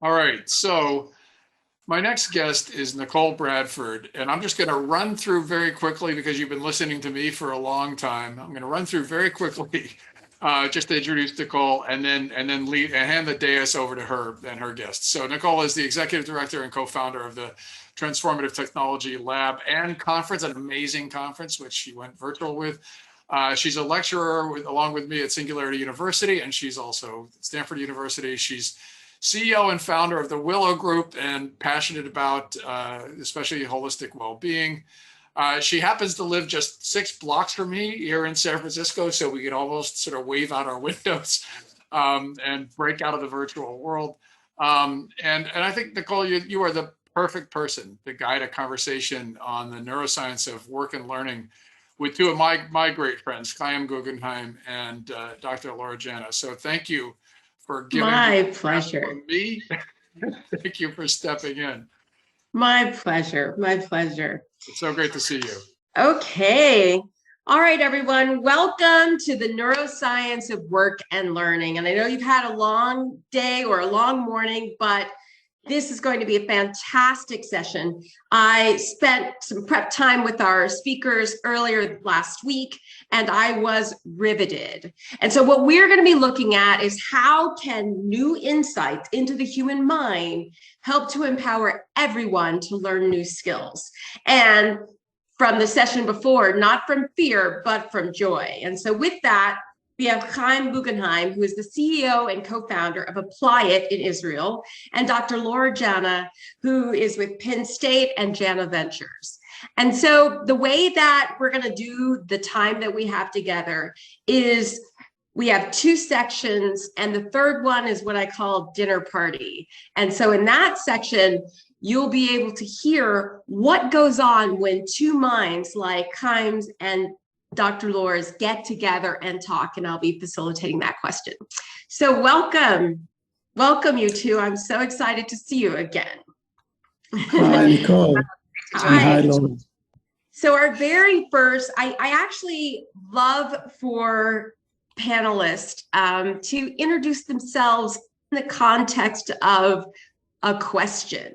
All right, so my next guest is Nicole Bradford, and I'm just going to run through very quickly because you've been listening to me for a long time. I'm going to run through very quickly just to introduce Nicole, and then leave and hand the dais over to her and her guests. So Nicole is the executive director and co-founder of the Transformative Technology Lab and Conference, an amazing conference which she went virtual with. She's a lecturer along with me at Singularity University, and she's also at Stanford University. She's CEO and founder of the Willow Group and passionate about especially holistic well-being. She happens to live just 6 blocks from me here in San Francisco, so we can almost sort of wave out our windows and break out of the virtual world. And I think, Nicole, you are the perfect person to guide a conversation on the neuroscience of work and learning with 2 of my great friends, Chaim Guggenheim and Dr. Laura Jana. So thank you for giving my pleasure. For me. Thank you for stepping in. My pleasure. My pleasure. It's so great to see you. Okay. All right, everyone. Welcome to the Neuroscience of Work and Learning. And I know you've had a long day or a long morning, but this is going to be a fantastic session. I spent some prep time with our speakers earlier last week, and I was riveted. And so what we're going to be looking at is how can new insights into the human mind help to empower everyone to learn new skills. And from the session before, not from fear, but from joy. And so with that, we have Chaim Guggenheim, who is the CEO and co-founder of Apply It in Israel, and Dr. Laura Jana, who is with Penn State and Jana Ventures. And so the way that we're going to do the time that we have together is we have 2 sections, and the third one is what I call dinner party. And so in that section, you'll be able to hear what goes on when 2 minds like Chaim's and Dr. Laura's get together and talk, and I'll be facilitating that question. So welcome you 2. I'm so excited to see you again. Hi, Nicole. Hi, Laura. So our very first, I actually love for panelists to introduce themselves in the context of a question.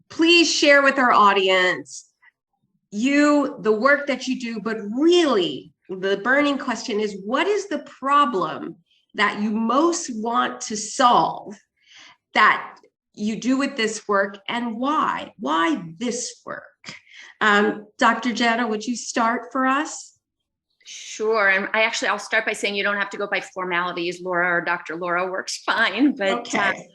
Please share with our audience the work that you do, but really the burning question is, what is the problem that you most want to solve that you do with this work, and why? Why this work? Dr. Jana, would you start for us? Sure. And I'll start by saying you don't have to go by formalities. Laura or Dr. Laura works fine, but okay.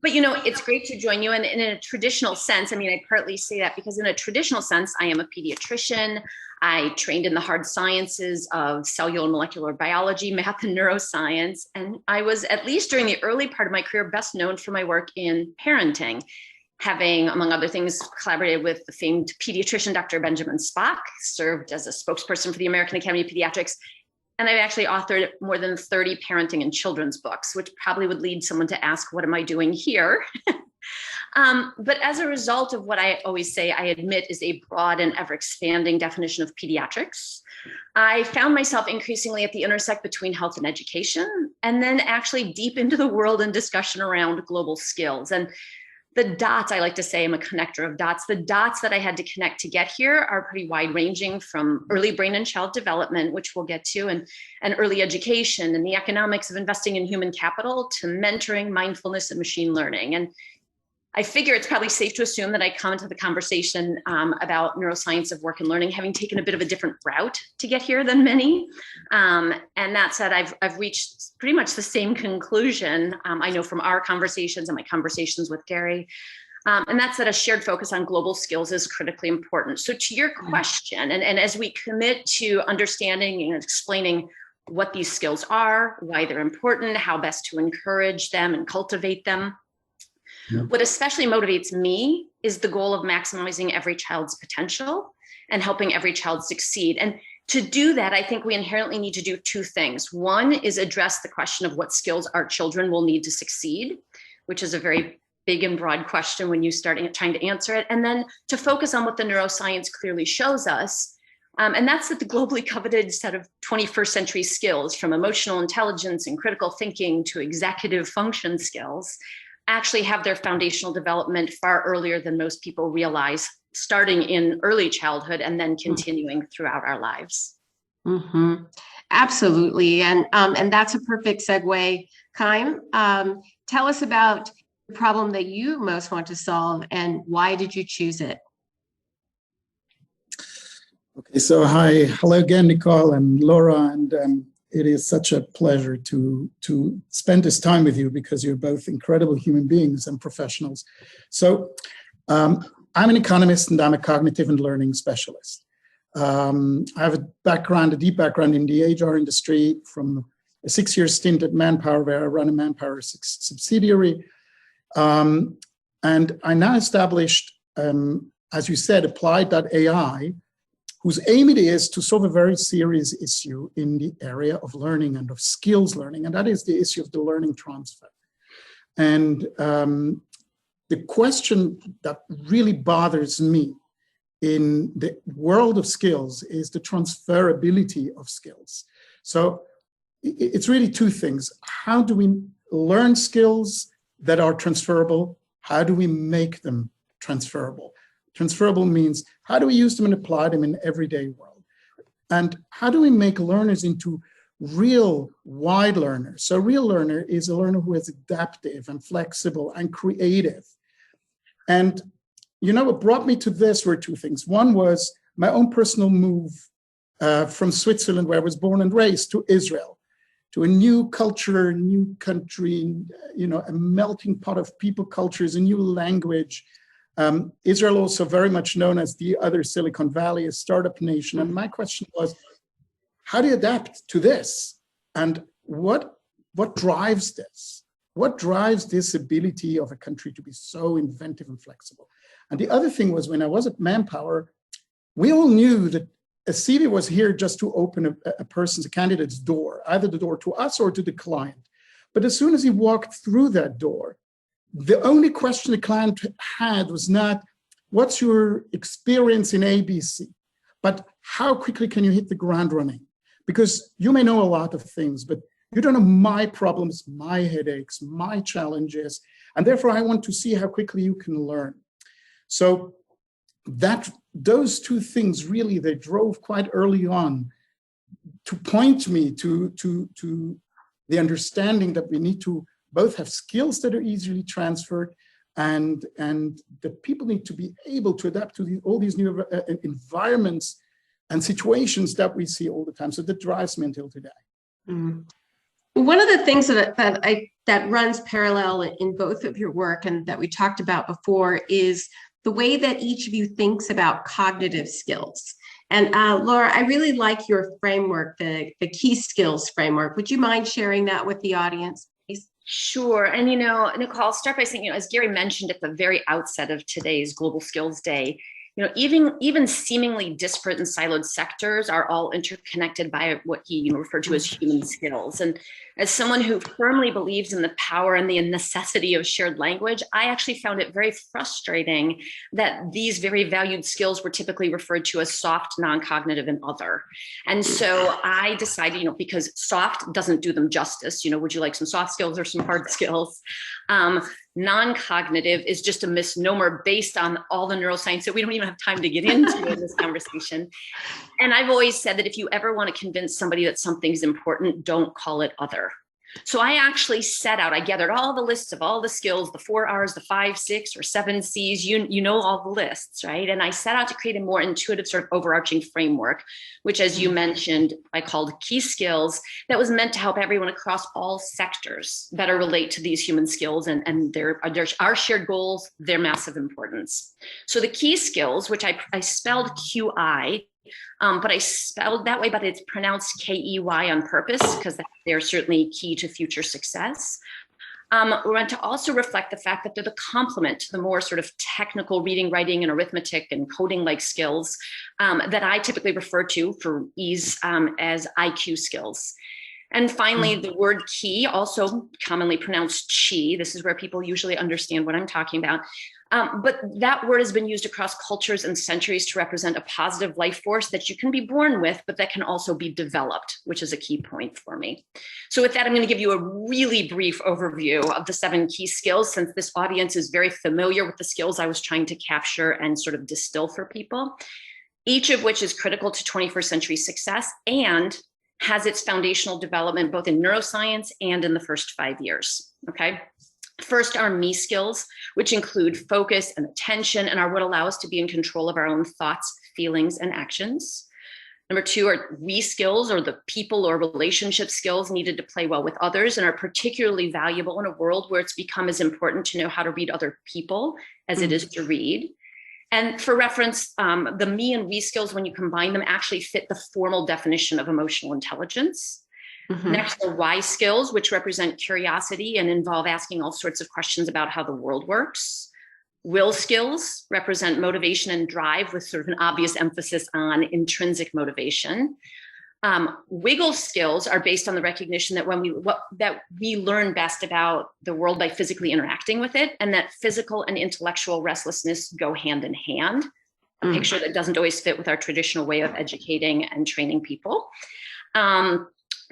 But, it's great to join you. And in a traditional sense, I partly say that because in a traditional sense, I am a pediatrician. I trained in the hard sciences of cellular and molecular biology, math, and neuroscience. And I was, at least during the early part of my career, best known for my work in parenting, having, among other things, collaborated with the famed pediatrician, Dr. Benjamin Spock, served as a spokesperson for the American Academy of Pediatrics. And I've actually authored more than 30 parenting and children's books, which probably would lead someone to ask, what am I doing here? But as a result of what I always say, I admit is a broad and ever expanding definition of pediatrics, I found myself increasingly at the intersect between health and education, and then actually deep into the world and discussion around global skills. And the dots, I like to say I'm a connector of dots. The dots that I had to connect to get here are pretty wide ranging, from early brain and child development, which we'll get to, and early education and the economics of investing in human capital, to mentoring, mindfulness, and machine learning. And I figure it's probably safe to assume that I come into the conversation about neuroscience of work and learning, having taken a bit of a different route to get here than many. And that said, I've reached pretty much the same conclusion, I know from our conversations and my conversations with Gary. And that's that a shared focus on global skills is critically important. So to your question, and as we commit to understanding and explaining what these skills are, why they're important, how best to encourage them and cultivate them, what especially motivates me is the goal of maximizing every child's potential and helping every child succeed. And to do that, I think we inherently need to do 2 things. One is address the question of what skills our children will need to succeed, which is a very big and broad question when you start trying to answer it. And then to focus on what the neuroscience clearly shows us. And that's that the globally coveted set of 21st century skills, from emotional intelligence and critical thinking to executive function skills, actually have their foundational development far earlier than most people realize, starting in early childhood and then continuing throughout our lives. Mm-hmm. Absolutely. And that's a perfect segue. Chaim, tell us about the problem that you most want to solve and why did you choose it? Okay, so hello again, Nicole and Laura, and it is such a pleasure to spend this time with you because you're both incredible human beings and professionals. So I'm an economist and I'm a cognitive and learning specialist. I have a deep background in the HR industry from a 6-year stint at Manpower, where I run a Manpower subsidiary. And I now established, as you said, Applied.ai, whose aim it is to solve a very serious issue in the area of learning and of skills learning, and that is the issue of the learning transfer. And the question that really bothers me in the world of skills is the transferability of skills. So it's really two things. How do we learn skills that are transferable? How do we make them transferable? Transferable means how do we use them and apply them in the everyday world? And how do we make learners into real wide learners? So a real learner is a learner who is adaptive and flexible and creative. And you know, what brought me to this were two things. One was my own personal move from Switzerland, where I was born and raised, to Israel, to a new culture, new country, you know, a melting pot of people, cultures, a new language. Israel also very much known as the other Silicon Valley, a startup nation. And my question was, how do you adapt to this? And what drives this? What drives this ability of a country to be so inventive and flexible? And the other thing was, when I was at Manpower, we all knew that a CV was here just to open a candidate's door, either the door to us or to the client. But as soon as he walked through that door, the only question the client had was not, what's your experience in ABC, but how quickly can you hit the ground running? Because you may know a lot of things, but you don't know my problems, my headaches, my challenges, and therefore I want to see how quickly you can learn. So those two things really, they drove quite early on to point me to the understanding that we need to both have skills that are easily transferred and that people need to be able to adapt to all these new environments and situations that we see all the time. So that drives me until today. Mm. One of the things that runs parallel in both of your work and that we talked about before is the way that each of you thinks about cognitive skills. And Laura, I really like your framework, the key skills framework. Would you mind sharing that with the audience, please? Sure. And, you know, Nicole, I'll start by saying, you know, as Gary mentioned at the very outset of today's Global Skills Day, you know, even seemingly disparate and siloed sectors are all interconnected by what he referred to as human skills. And as someone who firmly believes in the power and the necessity of shared language, I actually found it very frustrating that these very valued skills were typically referred to as soft, non-cognitive, and other. And so I decided, you know, because soft doesn't do them justice, you know, would you like some soft skills or some hard skills? Non-cognitive is just a misnomer based on all the neuroscience that we don't even have time to get into in this conversation. And I've always said that if you ever want to convince somebody that something's important, don't call it other. So I actually set out, I gathered all the lists of all the skills, the 4 R's, the 5, 6, or 7 C's, you know all the lists, right? And I set out to create a more intuitive sort of overarching framework, which, as you mentioned, I called key skills, that was meant to help everyone across all sectors better relate to these human skills and our shared goals, their massive importance. So the key skills, which I spelled QI, but I spelled that way, but it's pronounced KEY on purpose because they're certainly key to future success. We're meant to also reflect the fact that they're the complement to the more sort of technical reading, writing, and arithmetic and coding-like skills that I typically refer to for ease as IQ skills. And finally, the word key, also commonly pronounced chi. This is where people usually understand what I'm talking about. But that word has been used across cultures and centuries to represent a positive life force that you can be born with, but that can also be developed, which is a key point for me. So with that, I'm going to give you a really brief overview of the 7 key skills, since this audience is very familiar with the skills I was trying to capture and sort of distill for people, each of which is critical to 21st century success and has its foundational development both in neuroscience and in the first 5 years, okay? First are me skills, which include focus and attention and are what allow us to be in control of our own thoughts, feelings, and actions. Number 2 are we skills, or the people or relationship skills needed to play well with others and are particularly valuable in a world where it's become as important to know how to read other people as it is to read. And for reference, the me and we skills, when you combine them, actually fit the formal definition of emotional intelligence. Next are why skills, which represent curiosity and involve asking all sorts of questions about how the world works. Will skills represent motivation and drive with sort of an obvious emphasis on intrinsic motivation. Wiggle skills are based on the recognition that that we learn best about the world by physically interacting with it, and that physical and intellectual restlessness go hand in hand. A picture that doesn't always fit with our traditional way of educating and training people.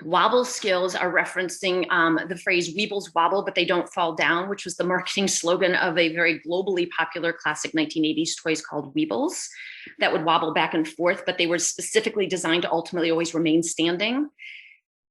Wobble skills are referencing the phrase "Weebles wobble, but they don't fall down," which was the marketing slogan of a very globally popular classic 1980s toys called Weebles that would wobble back and forth, but they were specifically designed to ultimately always remain standing.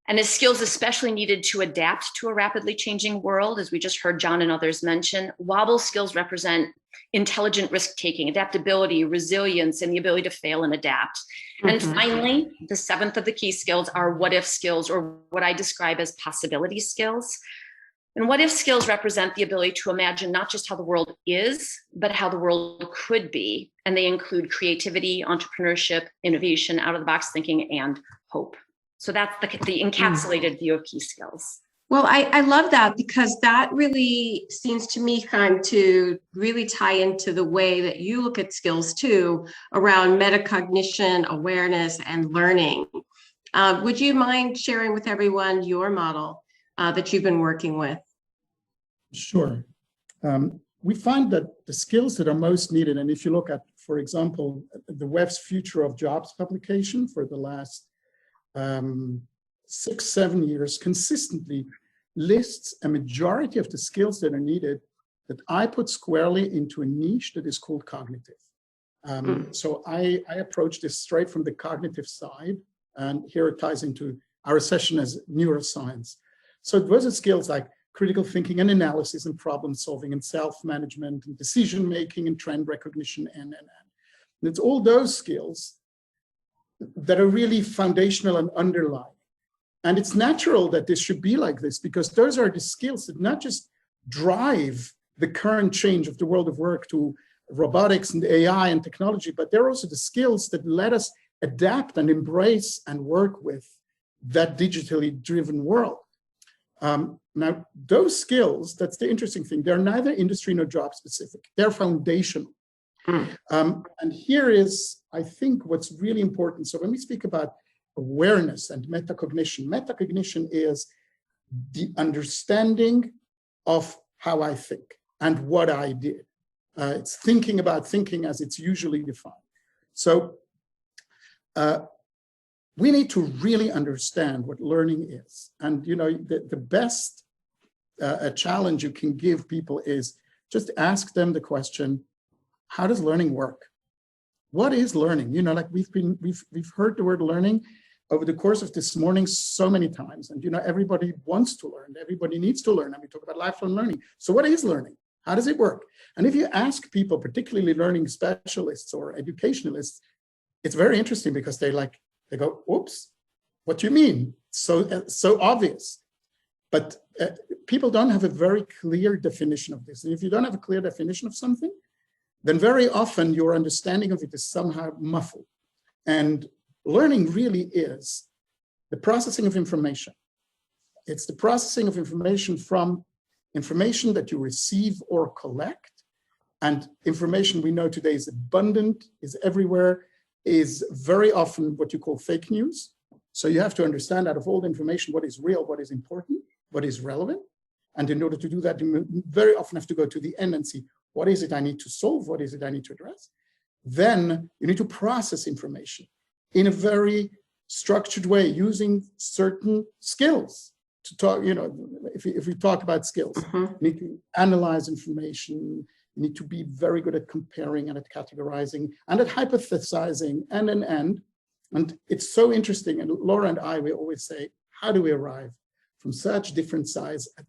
And as skills especially needed to adapt to a rapidly changing world, as we just heard John and others mention, wobble skills represent intelligent risk-taking, adaptability, resilience, and the ability to fail and adapt. And finally, the 7th of the key skills are what-if skills, or what I describe as possibility skills. And what-if skills represent the ability to imagine not just how the world is, but how the world could be. And they include creativity, entrepreneurship, innovation, out-of-the-box thinking, and hope. So that's the encapsulated view of key skills. Well, I love that, because that really seems to me kind to really tie into the way that you look at skills too, around metacognition, awareness, and learning. Would you mind sharing with everyone your model that you've been working with? Sure. We find that the skills that are most needed, and if you look at, for example, the WEF's Future of Jobs publication for the last 6-7 years, consistently lists a majority of the skills that are needed that I put squarely into a niche that is called cognitive. So I approach this straight from the cognitive side, and here it ties into our session as neuroscience. So those are skills like critical thinking and analysis and problem solving and self-management and decision-making and trend recognition and. And it's all those skills that are really foundational and underlying. And it's natural that this should be like this, because those are the skills that not just drive the current change of the world of work to robotics and AI and technology, but they're also the skills that let us adapt and embrace and work with that digitally driven world. Now, those skills, that's the interesting thing, they're neither industry nor job specific, they're foundational. And here is, I think, what's really important. So when we speak about awareness and metacognition is the understanding of how I think and what I did. It's thinking about thinking as it's usually defined. So we need to really understand what learning is. And you know, the best challenge you can give people is just ask them the question, how does learning work? What is learning? You know, like we've heard the word learning over the course of this morning so many times. And you know, everybody wants to learn, everybody needs to learn. And we talk about lifelong learning. So what is learning? How does it work? And if you ask people, particularly learning specialists or educationalists, it's very interesting, because they go, oops, what do you mean? So obvious. But people don't have a very clear definition of this. And if you don't have a clear definition of something, then very often your understanding of it is somehow muffled. And learning really is the processing of information. It's the processing of information from information that you receive or collect. And information we know today is abundant, is everywhere, is very often what you call fake news. So you have to understand out of all the information, what is real, what is important, what is relevant. And in order to do that, you very often have to go to the end and see, what is it I need to solve? What is it I need to address? Then you need to process information in a very structured way using certain skills to talk, if we talk about skills, you need to analyze information, you need to be very good at comparing and at categorizing and at hypothesizing and it's so interesting. And Laura and I, we always say, how do we arrive from such different sides at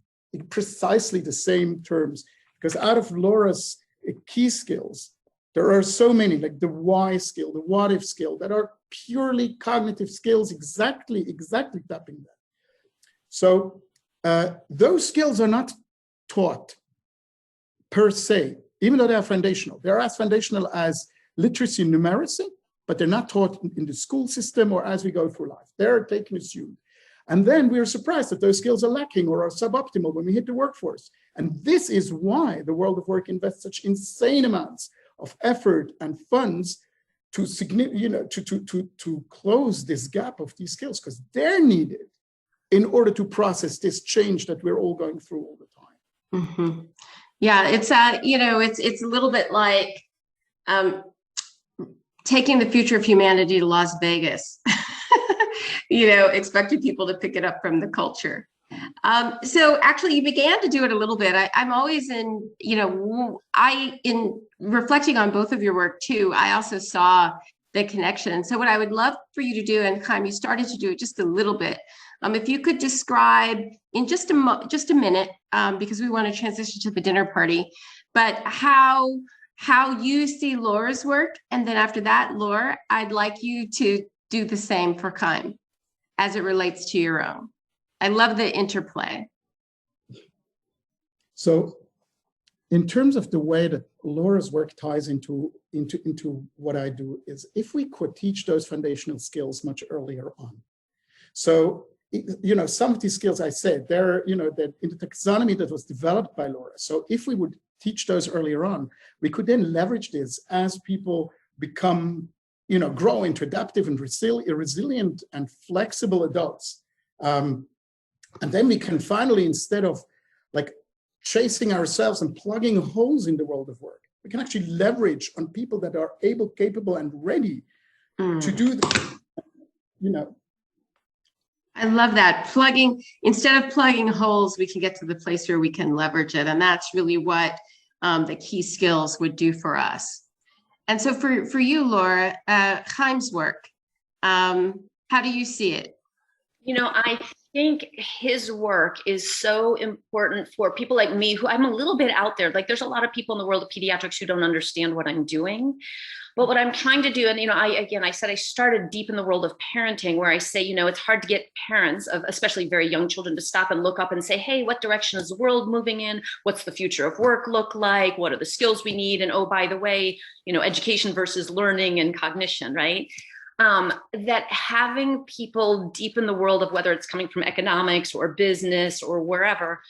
precisely the same terms? Because out of Laura's key skills, there are so many, like the why skill, the what if skill, that are purely cognitive skills, exactly tapping that. So those skills are not taught per se, even though they are foundational. They're as foundational as literacy and numeracy, but they're not taught in the school system or as we go through life. They're taken assumed. And then we're surprised that those skills are lacking or are suboptimal when we hit the workforce. And this is why the world of work invests such insane amounts of effort and funds to close this gap of these skills, because they're needed in order to process this change that we're all going through all the time. Mm-hmm. Yeah, it's it's a little bit like taking the future of humanity to Las Vegas. Expecting people to pick it up from the culture. So actually you began to do it a little bit. I'm always in reflecting on both of your work too, I also saw the connection. So what I would love for you to do, and Chaim, you started to do it just a little bit. If you could describe in just a minute, because we want to transition to the dinner party, but how you see Laura's work. And then after that, Laura, I'd like you to do the same for Chaim as it relates to your own. I love the interplay. So in terms of the way that Laura's work ties into what I do is if we could teach those foundational skills much earlier on. So, some of these skills I said, they're, that in the taxonomy that was developed by Laura. So if we would teach those earlier on, we could then leverage this as people become grow into adaptive and resilient and flexible adults. And then we can finally, instead of like chasing ourselves and plugging holes in the world of work, we can actually leverage on people that are able, capable, and ready to do this, I love that. Instead of plugging holes, we can get to the place where we can leverage it. And that's really what the key skills would do for us. And so for you, Laura, Chaim's work, how do you see it? I think his work is so important for people like me, who I'm a little bit out there. Like there's a lot of people in the world of pediatrics who don't understand what I'm doing. But what I'm trying to do, and I said I started deep in the world of parenting, where I say, it's hard to get parents of especially very young children to stop and look up and say, hey, what direction is the world moving in? What's the future of work look like? What are the skills we need? And oh, by the way, education versus learning and cognition, right? That having people deep in the world of whether it's coming from economics or business or wherever,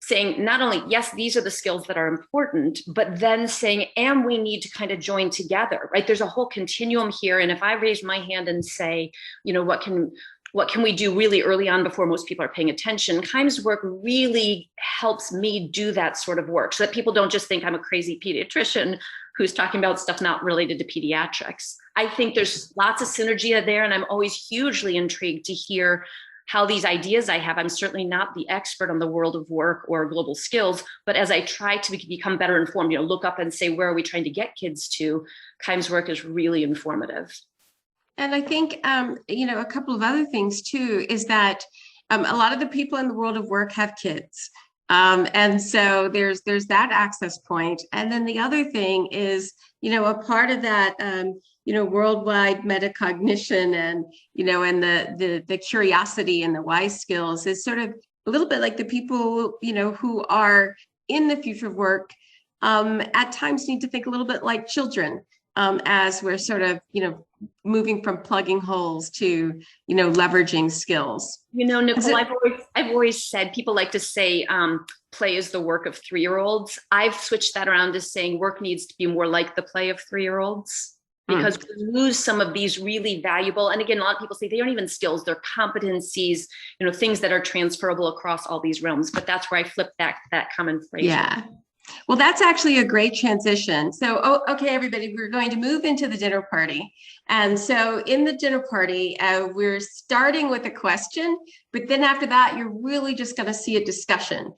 saying not only, yes, these are the skills that are important, but then saying, and we need to kind of join together, right? There's a whole continuum here. And if I raise my hand and say, what can we do really early on before most people are paying attention? Chaim's work really helps me do that sort of work so that people don't just think I'm a crazy pediatrician who's talking about stuff not related to pediatrics. I think there's lots of synergy there, and I'm always hugely intrigued to hear how these ideas I have. I'm certainly not the expert on the world of work or global skills, but as I try to become better informed, look up and say, where are we trying to get kids to? Chaim's work is really informative. And I think, a couple of other things too, is that a lot of the people in the world of work have kids. And so there's that access point. And then the other thing is, a part of that, worldwide metacognition and, and the curiosity and the why skills is sort of a little bit like the people, who are in the future of work, at times need to think a little bit like children, as we're sort of, moving from plugging holes to, leveraging skills. Nicole, I've always said, people like to say, play is the work of 3-year-olds. I've switched that around to saying work needs to be more like the play of 3-year-olds. because we lose some of these really valuable, and again, a lot of people say they aren't even skills, they're competencies, things that are transferable across all these realms. But that's where I flip that common phrase. Yeah. Well, that's actually a great transition. So, okay, everybody, we're going to move into the dinner party. And so in the dinner party, we're starting with a question, but then after that, you're really just going to see a discussion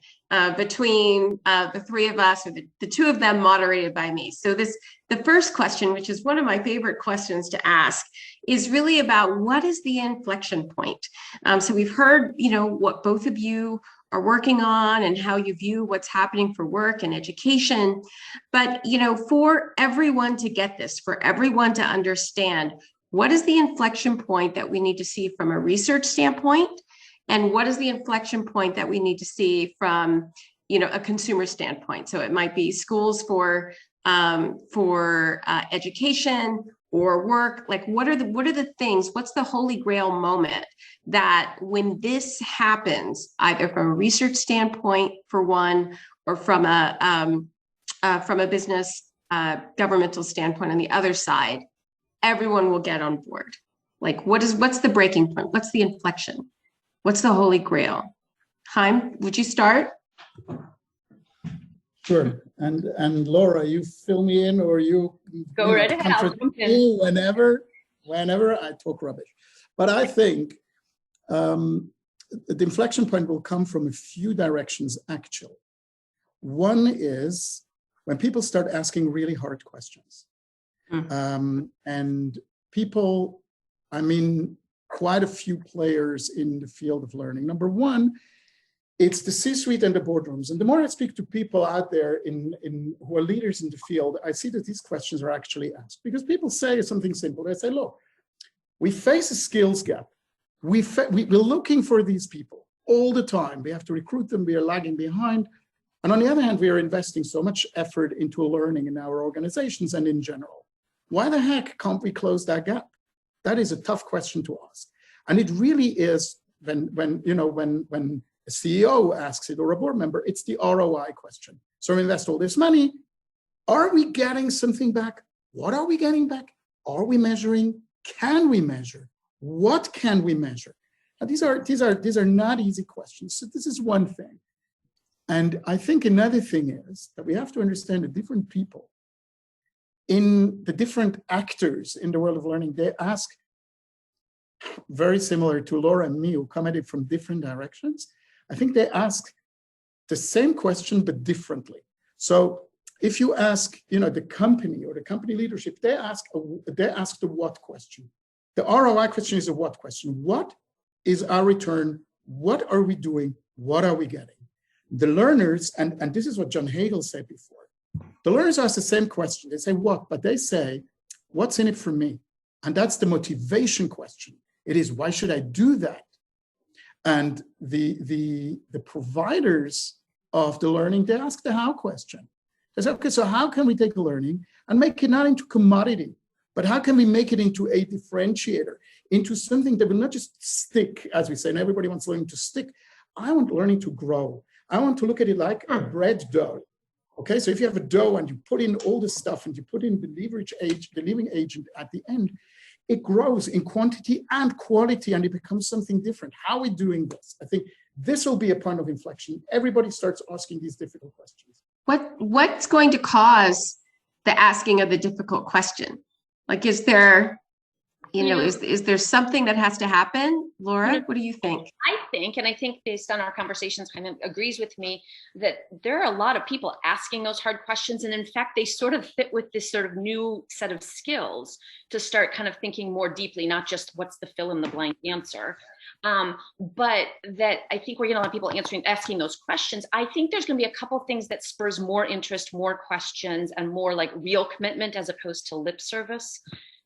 between the three of us, or the two of them moderated by me. So the first question, which is one of my favorite questions to ask, is really about what is the inflection point? So we've heard, what both of you are working on and how you view what's happening for work and education. But, for everyone to get this, for everyone to understand, what is the inflection point that we need to see from a research standpoint? And what is the inflection point that we need to see from, a consumer standpoint? So it might be schools for education or work. Like, what are the things, what's the holy grail moment that when this happens, either from a research standpoint for one, or from a business governmental standpoint on the other side, everyone will get on board? Like, what's the breaking point? What's the inflection? What's the holy grail? Chaim, would you start? Sure. And Laura, you fill me in, or you go right ahead. I'll jump in. Whenever I talk rubbish. But I think the inflection point will come from a few directions, actually. One is when people start asking really hard questions. And people, quite a few players in the field of learning. Number one, it's the C-suite and the boardrooms. And the more I speak to people out there who are leaders in the field, I see that these questions are actually asked. Because people say something simple. They say, look, we face a skills gap. We're looking for these people all the time. We have to recruit them. We are lagging behind. And on the other hand, we are investing so much effort into learning in our organizations and in general. Why the heck can't we close that gap? That is a tough question to ask. And it really is when a CEO asks it, or a board member, it's the ROI question. So we invest all this money. Are we getting something back? What are we getting back? Are we measuring? Can we measure? What can we measure? Now, these are not easy questions. So this is one thing. And I think another thing is that we have to understand the different people in the different actors in the world of learning. They ask, very similar to Laura and me, who come at it from different directions. I think they ask the same question, but differently. So if you ask, the company or the company leadership, they ask the what question. The ROI question is a what question. What is our return? What are we doing? What are we getting? The learners, and this is what John Hagel said before, the learners ask the same question. They say what, but they say, what's in it for me? And that's the motivation question. It is, why should I do that? And the providers of the learning, they ask the how question. They say, okay, so how can we take the learning and make it not into commodity, but how can we make it into a differentiator, into something that will not just stick, as we say, and everybody wants learning to stick. I want learning to grow. I want to look at it like a bread dough. Okay, so if you have a dough and you put in all the stuff and you put in the leaving agent at the end, it grows in quantity and quality, and it becomes something different. How are we doing this? I think this will be a point of inflection. Everybody starts asking these difficult questions. What's going to cause the asking of the difficult question? Like, is there, is there something that has to happen? Laura, what do you think? I think based on our conversations, kind of agrees with me that there are a lot of people asking those hard questions. And in fact, they sort of fit with this sort of new set of skills to start kind of thinking more deeply, not just what's the fill in the blank answer. But that I think we're getting a lot of people asking those questions. I think there's going to be a couple of things that spurs more interest, more questions, and more like real commitment as opposed to lip service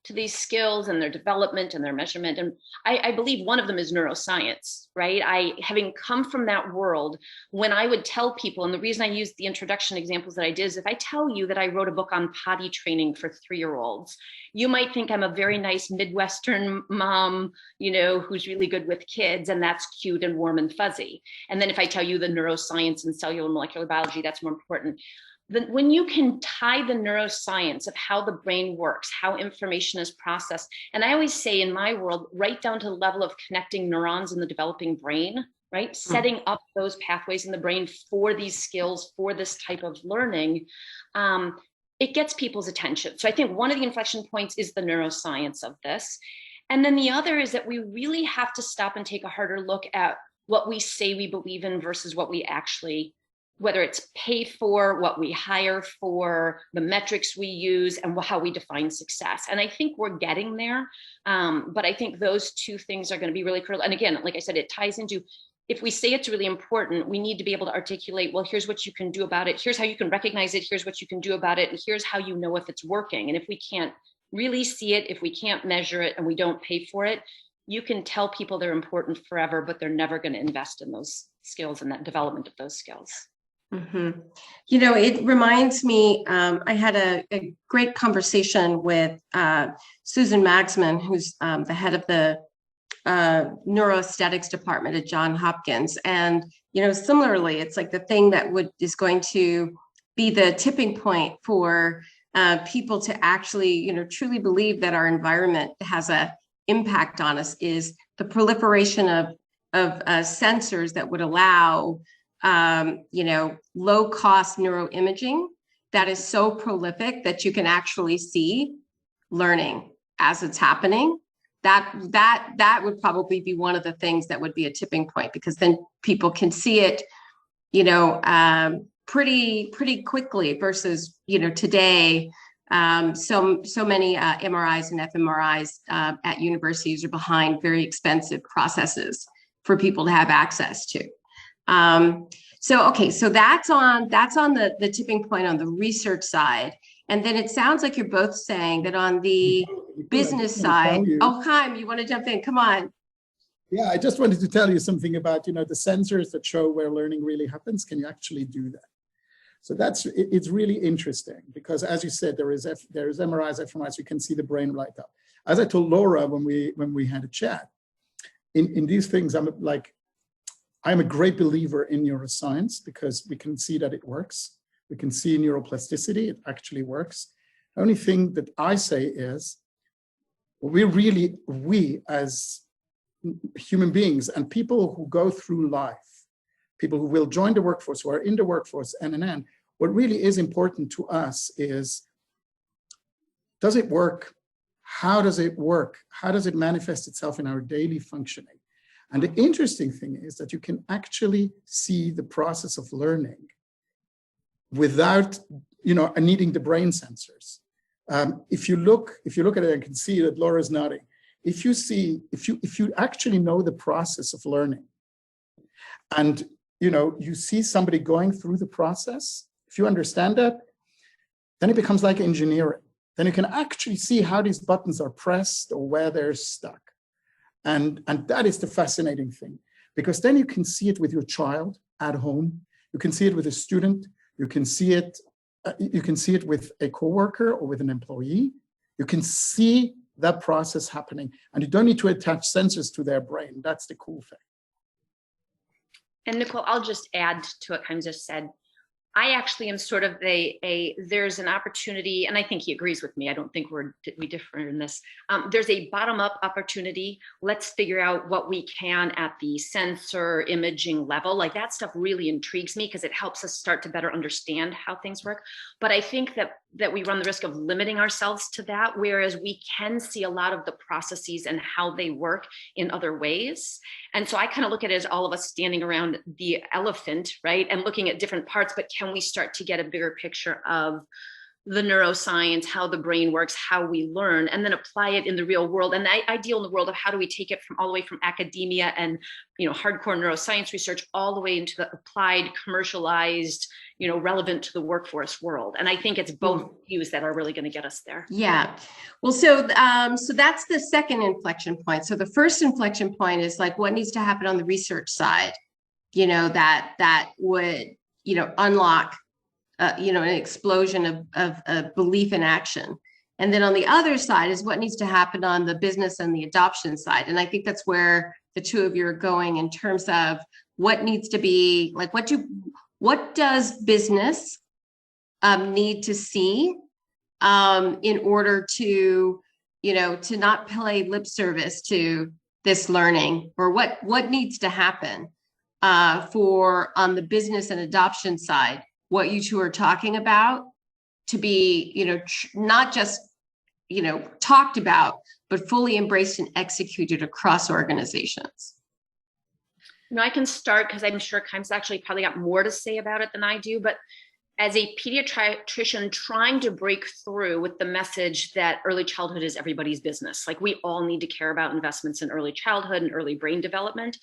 to these skills and their development and their measurement. And I believe one of them is neuroscience, right? Having come from that world, when I would tell people, and the reason I used the introduction examples that I did is if I tell you that I wrote a book on potty training for 3-year-olds, You might think I'm a very nice Midwestern mom, who's really good with kids, and that's cute and warm and fuzzy. And then if I tell you the neuroscience and cellular molecular biology, that's more important. When you can tie the neuroscience of how the brain works, how information is processed, and I always say in my world, right down to the level of connecting neurons in the developing brain, right? Setting up those pathways in the brain for these skills, for this type of learning, it gets people's attention. So I think one of the inflection points is the neuroscience of this. And then the other is that we really have to stop and take a harder look at what we say we believe in versus what we actually, whether it's pay for, what we hire for, the metrics we use, and how we define success. And I think we're getting there. But I think those two things are going to be really critical. And again, like I said, it ties into, if we say it's really important, we need to be able to articulate, well, here's what you can do about it. Here's how you can recognize it. Here's what you can do about it. And here's how you know if it's working. And if we can't really see it, if we can't measure it, and we don't pay for it, you can tell people they're important forever, but they're never going to invest in those skills and that development of those skills. Mm-hmm. It reminds me, I had a great conversation with Susan Magsman, who's the head of the neuroaesthetics department at Johns Hopkins. And, similarly, it's like the thing that is going to be the tipping point for people to actually, truly believe that our environment has an impact on us is the proliferation of sensors that would allow low cost neuroimaging that is so prolific that you can actually see learning as it's happening. That would probably be one of the things that would be a tipping point, because then people can see it, pretty quickly versus, today, so many MRIs and fMRIs at universities are behind very expensive processes for people to have access to. So that's on the tipping point on the research side. And then it sounds like you're both saying that on the business side. Oh, Chaim, you want to jump in? Come on. Yeah, I just wanted to tell you something about, the sensors that show where learning really happens. Can you actually do that? So it's really interesting, because as you said, there is MRIs, fMRIs, you can see the brain light up. As I told Laura when we had a chat, in these things, I'm a great believer in neuroscience, because we can see that it works. We can see neuroplasticity, it actually works. The only thing that I say is, we as human beings and people who go through life, people who will join the workforce, who are in the workforce, and what really is important to us is, does it work? How does it work? How does it manifest itself in our daily functioning? And the interesting thing is that you can actually see the process of learning without, needing the brain sensors. If you look at it, I can see that Laura's nodding. If you actually know the process of learning, and you see somebody going through the process, if you understand that, then it becomes like engineering. Then you can actually see how these buttons are pressed or where they're stuck. And that is the fascinating thing, because then you can see it with your child at home. You can see it with a student. You can see it with a coworker or with an employee. You can see that process happening, and you don't need to attach sensors to their brain. That's the cool thing. And Nicole, I'll just add to what Chaim just said. I actually am sort of there's an opportunity, and I think he agrees with me. I don't think we differ in this. There's a bottom-up opportunity. Let's figure out what we can at the sensor imaging level. Like, that stuff really intrigues me, because it helps us start to better understand how things work. But I think that we run the risk of limiting ourselves to that, whereas we can see a lot of the processes and how they work in other ways. And so I kind of look at it as all of us standing around the elephant, right, and looking at different parts, but can we start to get a bigger picture of the neuroscience, how the brain works, how we learn, and then apply it in the real world. And I deal in the world of how do we take it from all the way from academia and, hardcore neuroscience research all the way into the applied, commercialized, relevant to the workforce world. And I think it's both views that are really going to get us there. Yeah. Well, so that's the second inflection point. So the first inflection point is like, what needs to happen on the research side, that would, unlock, an explosion of belief in action And then on the other side is what needs to happen on the business and the adoption side. And I think that's where the two of you are going in terms of what needs to be, like, what does business need to see in order to, to not play lip service to this learning, or what needs to happen for on the business and adoption side, what you two are talking about to be, not just, talked about, but fully embraced and executed across organizations. I can start because I'm sure Chaim's actually probably got more to say about it than I do, but as a pediatrician trying to break through with the message that early childhood is everybody's business, like we all need to care about investments in early childhood and early brain development,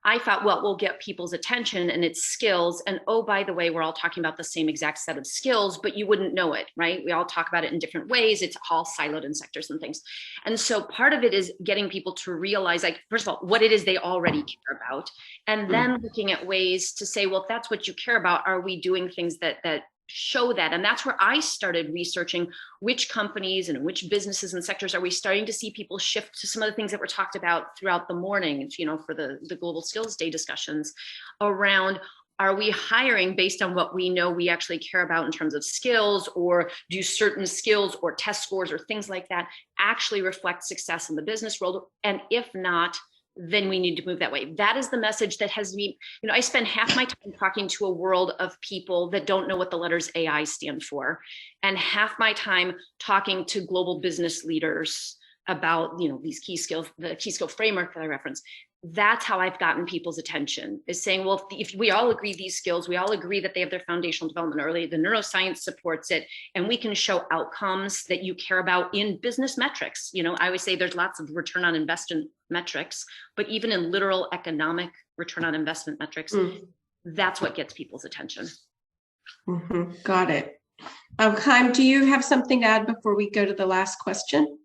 I thought, well, we'll get people's attention and its skills. And oh, by the way, we're all talking about the same exact set of skills, but you wouldn't know it, right? We all talk about it in different ways. It's all siloed in sectors and things. And so part of it is getting people to realize, like, first of all, what it is they already care about. And then looking at ways to say, well, if that's what you care about, are we doing things that show that? And that's where I started researching which companies and which businesses and sectors are we starting to see people shift to some of the things that were talked about throughout the morning, for the Global Skills Day discussions around, are we hiring based on what we know we actually care about in terms of skills, or do certain skills or test scores or things like that actually reflect success in the business world? And if not, then we need to move that way. That is the message that has me, I spend half my time talking to a world of people that don't know what the letters AI stand for, and half my time talking to global business leaders about, these key skills, the key skill framework that I referenced. That's how I've gotten people's attention, is saying, well, if we all agree these skills, we all agree that they have their foundational development early, the neuroscience supports it, and we can show outcomes that you care about in business metrics. I always say there's lots of return on investment metrics, but even in literal economic return on investment metrics, that's what gets people's attention. Got it. Chaim, do you have something to add before we go to the last question?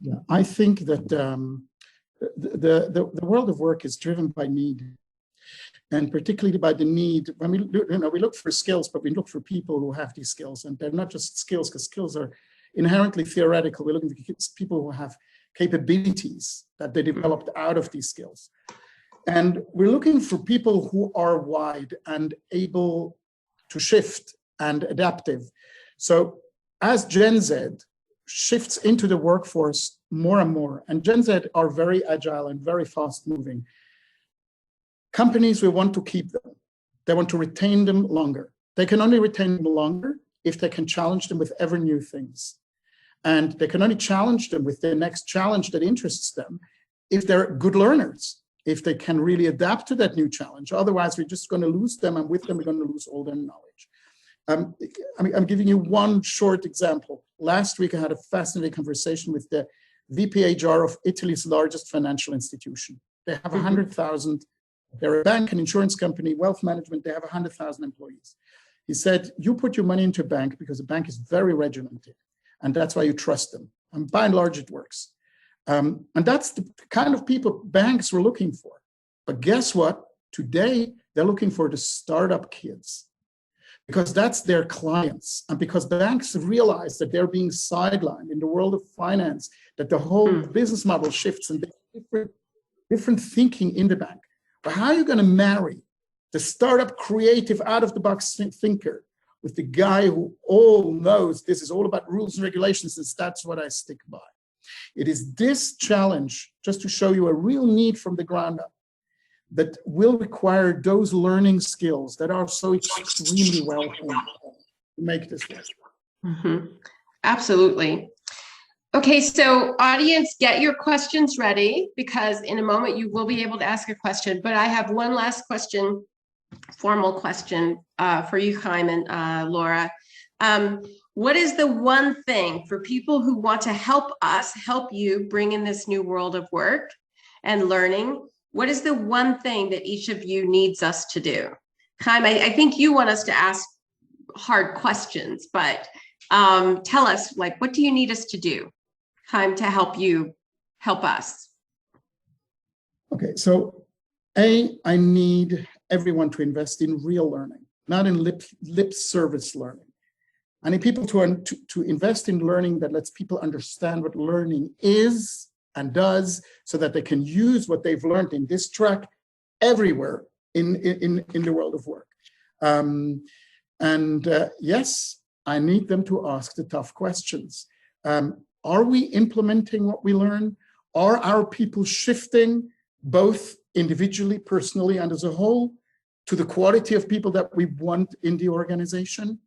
Yeah, I think that the world of work is driven by need, and particularly by the need when we look for skills, but we look for people who have these skills, and they're not just skills, because skills are inherently theoretical. We're looking for people who have capabilities that they developed out of these skills, and we're looking for people who are wide and able to shift and adaptive. So as Gen Z shifts into the workforce more and more, and Gen Z are very agile and very fast moving, companies will want to keep them. They want to retain them longer. They can only retain them longer if they can challenge them with ever new things. And they can only challenge them with the next challenge that interests them if they're good learners, if they can really adapt to that new challenge. Otherwise, we're just going to lose them, and with them, we're going to lose all their knowledge. I'm giving you one short example. Last week, I had a fascinating conversation with the VP HR of Italy's largest financial institution. They have 100,000, they're a bank, an insurance company, wealth management, they have 100,000 employees. He said, you put your money into a bank because the bank is very regimented, and that's why you trust them. And by and large, it works. And that's the kind of people banks were looking for. But guess what? Today, they're looking for the startup kids, because that's their clients, and because banks realize that they're being sidelined in the world of finance, that the whole business model shifts, and there's different thinking in the bank. But how are you going to marry the startup creative out-of-the-box thinker with the guy who all knows this is all about rules and regulations, and that's what I stick by? It is this challenge, just to show you a real need from the ground up, that will require those learning skills that are so extremely well honed to make this work. Absolutely. Okay, so audience, get your questions ready, because in a moment you will be able to ask a question. But I have one last question, formal question for you, Chaim and Laura. What is the one thing for people who want to help you bring in this new world of work and learning? What is the one thing that each of you needs us to do? Chaim, I think you want us to ask hard questions, but tell us, what do you need us to do, Chaim, to help us? Okay, so I need everyone to invest in real learning, not in lip service learning. I need people to invest in learning that lets people understand what learning is and does, so that they can use what they've learned in this track everywhere in the world of work. Yes, I need them to ask the tough questions. Are we implementing what we learn? Are our people shifting, both individually, personally, and as a whole, to the quality of people that we want in the organization?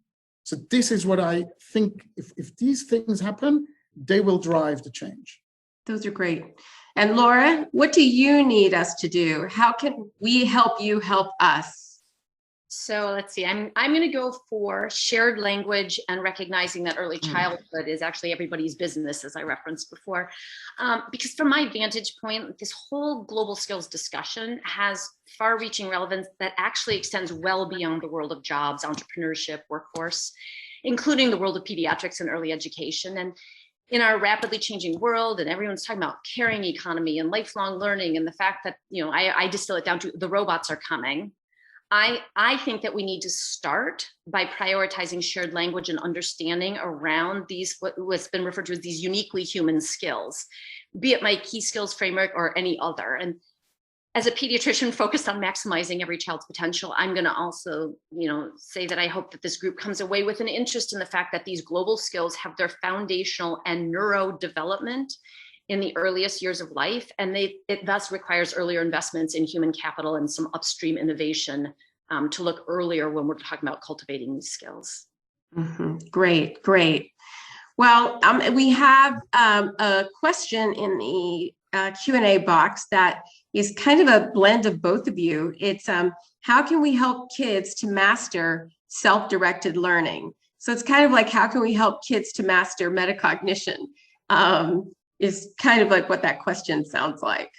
So this is what I think, if these things happen, they will drive the change. Those are great. And Laura, what do you need us to do? How can we help you help us? So let's see, I'm going to go for shared language and recognizing that early childhood is actually everybody's business, as I referenced before. Because from my vantage point, this whole global skills discussion has far-reaching relevance that actually extends well beyond the world of jobs, entrepreneurship, workforce, including the world of pediatrics and early education. And in our rapidly changing world, and everyone's talking about caring economy and lifelong learning, and the fact that, I distill it down to the robots are coming. I think that we need to start by prioritizing shared language and understanding around these, what's been referred to as these uniquely human skills, be it my key skills framework or any other. And as a pediatrician focused on maximizing every child's potential, I'm going to also, say that I hope that this group comes away with an interest in the fact that these global skills have their foundational and neurodevelopment in the earliest years of life, and it thus requires earlier investments in human capital and some upstream innovation to look earlier when we're talking about cultivating these skills. Mm-hmm. Great, great. Well, we have a question in the Q&A box that is kind of a blend of both of you. It's how can we help kids to master self-directed learning? So it's kind of like, how can we help kids to master metacognition? Is kind of like what that question sounds like.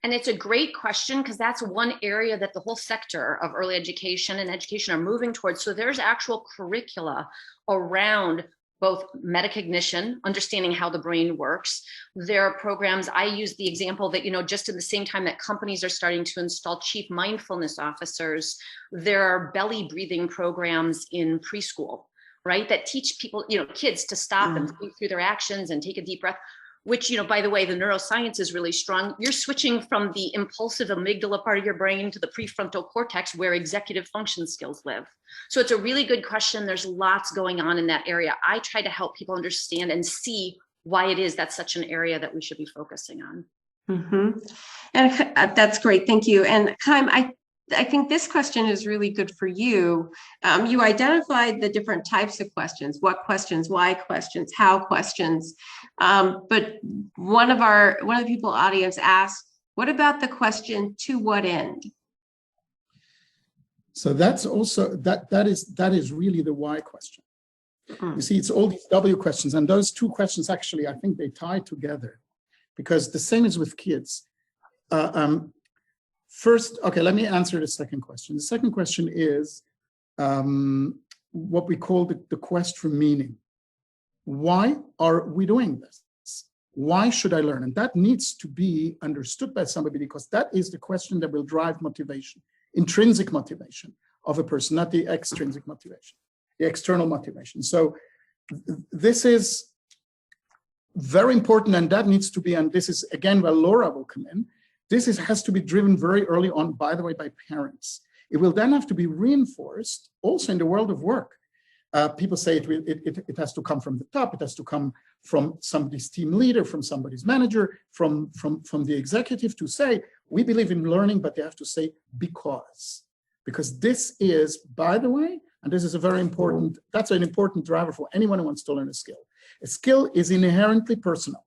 And it's a great question, because that's one area that the whole sector of early education and education are moving towards. So there's actual curricula around both metacognition, understanding how the brain works. There are programs, I use the example that, just in the same time that companies are starting to install chief mindfulness officers, there are belly breathing programs in preschool, right? That teach people, kids to stop and think through their actions and take a deep breath. Which, by the way, the neuroscience is really strong. You're switching from the impulsive amygdala part of your brain to the prefrontal cortex, where executive function skills live. So it's a really good question. There's lots going on in that area. I try to help people understand and see why it is that's such an area that we should be focusing on. Mm-hmm. And that's great. Thank you. And Chaim, I think this question is really good for you. You identified the different types of questions: what questions, why questions, how questions. But one of the people audience asked, what about the question, to what end? So that's also, that is really the why question. Mm. You see, it's all these W questions, and those two questions, actually, I think they tie together, because the same is with kids. First, okay, let me answer the second question. The second question is what we call the quest for meaning. Why are we doing this? Why should I learn? And that needs to be understood by somebody, because that is the question that will drive motivation, intrinsic motivation of a person, not the extrinsic motivation, the external motivation. So this is very important, and that needs to be, and this is again where Laura will come in. This has to be driven very early on, by the way, by parents. It will then have to be reinforced also in the world of work. People say it has to come from the top. It has to come from somebody's team leader, from somebody's manager, from the executive, to say, we believe in learning, but they have to say because this is, by the way, and this is a very important, that's an important driver for anyone who wants to learn a skill. A skill is inherently personal.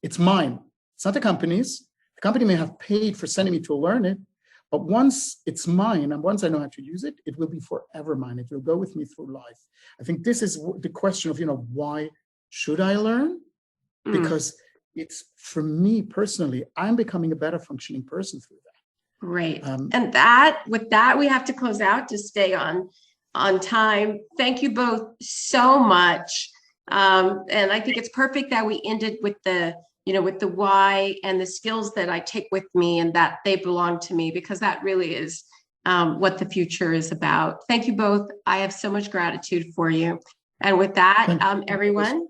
It's mine. It's not the company's. The company may have paid for sending me to learn it, but once it's mine and once I know how to use it, it will be forever mine. It will go with me through life. I think this is the question of, why should I learn? Because it's, for me personally, I'm becoming a better functioning person through that. Great. And with that, we have to close out to stay on time. Thank you both so much. And I think it's perfect that we ended with the why and the skills that I take with me and that they belong to me, because that really is what the future is about. Thank you both. I have so much gratitude for you. And with that, Thank you. everyone,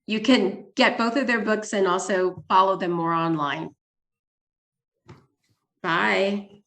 you can get both of their books and also follow them more online. Bye.